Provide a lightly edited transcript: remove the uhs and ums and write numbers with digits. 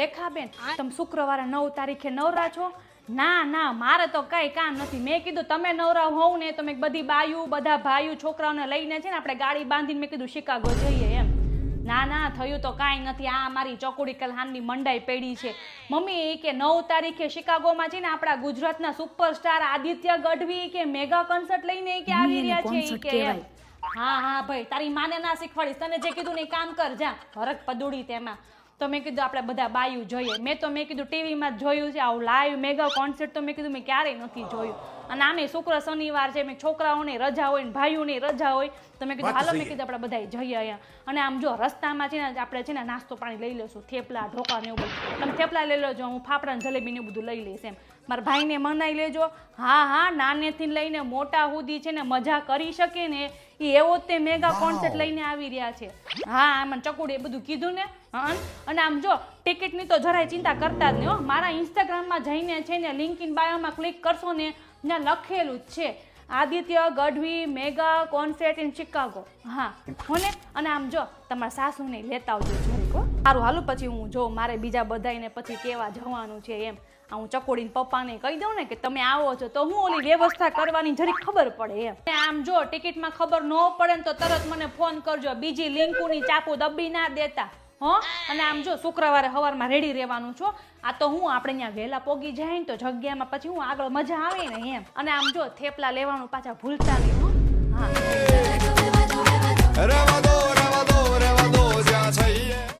રેખાબેન તમે શુક્રવારે 9 તારીખે નવરા છો? ના ના મારે તો કઈ કામ નથી. મેં કીધું તમે નવરા હોવ ને તો મેં બધી બાયું બધા ભાઈઓ છોકરાઓને લઈને છે ને આપણે ગાડી બાંધીને મેં કીધું શિકાગો જઈએ એમ. ના ના થયું તો કાંઈ નથી. આ મારી ચકોડી કલહાનની મંડાઈ પડી છે. મમ્મી એ કે 9 તારીખે શિકાગોમાં છે ને આપણા ગુજરાતના સુપરસ્ટાર આદિત્ય ગઢવી કે મેગા કોન્સર્ટ લઈને કે આવી રહ્યા છે કે હા હા ભાઈ તારી માને ના શીખવાડીશ. તને જે કીધું ને એ કામ કર જા. હરક પદુડી તેમાં તો મેં કીધું આપણે બધા બાયું જોઈએ. મેં કીધું ટીવીમાં જ જોયું છે આવું લાઈવ મેગા કોન્સર્ટ તો મેં કીધું મેં ક્યારેય નથી જોયું. અને આમે શુક્ર શનિવાર છે મેં છોકરાઓની રજા હોય ને ભાઈઓની રજા હોય તો મેં કીધું હાલો મેં કીધું આપણે બધા જઈએ અહીંયા. અને આમ જો રસ્તામાં છે ને આપણે છે ને નાસ્તો પાણી લઈ લઈશું થેપલા ઢોકા ને એવું બધું. તમે થેપલા લઈ લેજો હું ફાફડા ને જલેબી ને એવું બધું લઈ લઈશ એમ. મારા ભાઈને મનાઈ લેજો. હા હા નાનેથી લઈને મોટા સુધી છે ને મજા કરી શકે ને એ એવો તે મેગા કોન્સર્ટ લઈને આવી રહ્યા છે. હા આમાં ચકુડી બધું કીધું ને. અને આમ જો ટિકિટની તો જરાય ચિંતા કરતા જ નહીં હો. મારા ઇન્સ્ટાગ્રામમાં જઈને છે ને લિંક ઇન બાયોમાં ક્લિક કરશો ને ત્યાં લખેલું જ છે Aditya Gadhvi mega concert in Chicago. હા હોને. અને આમ જો તમારા સાસુને લેતા આવજો જરીક હો. સારું હાલું પછી હું જો મારે બીજા બધાને પછી કેવા જવાનું છે એમ. હું ચકોડીને પપ્પાને કહી દઉં ને કે તમે આવો છો તો હું ઓલી વ્યવસ્થા કરવાની જરીક ખબર પડે એમ. આમ જો ટિકિટમાં ખબર ન પડે ને તો તરત મને ફોન કરજો. બીજી લિંકુની ચાપુ દબી ના દેતા હો. અને આમ જો શુક્રવારે સવારમાં રેડી રહેવાનું છો. આ તો હું આપણે અહીંયા વહેલા પોગી જાય ને તો જગ્યામાં પછી હું આગળ મજા આવે ને એમ. અને આમ જો થેપલા લેવાનું પાછા ભૂલતા નહીં હો. હા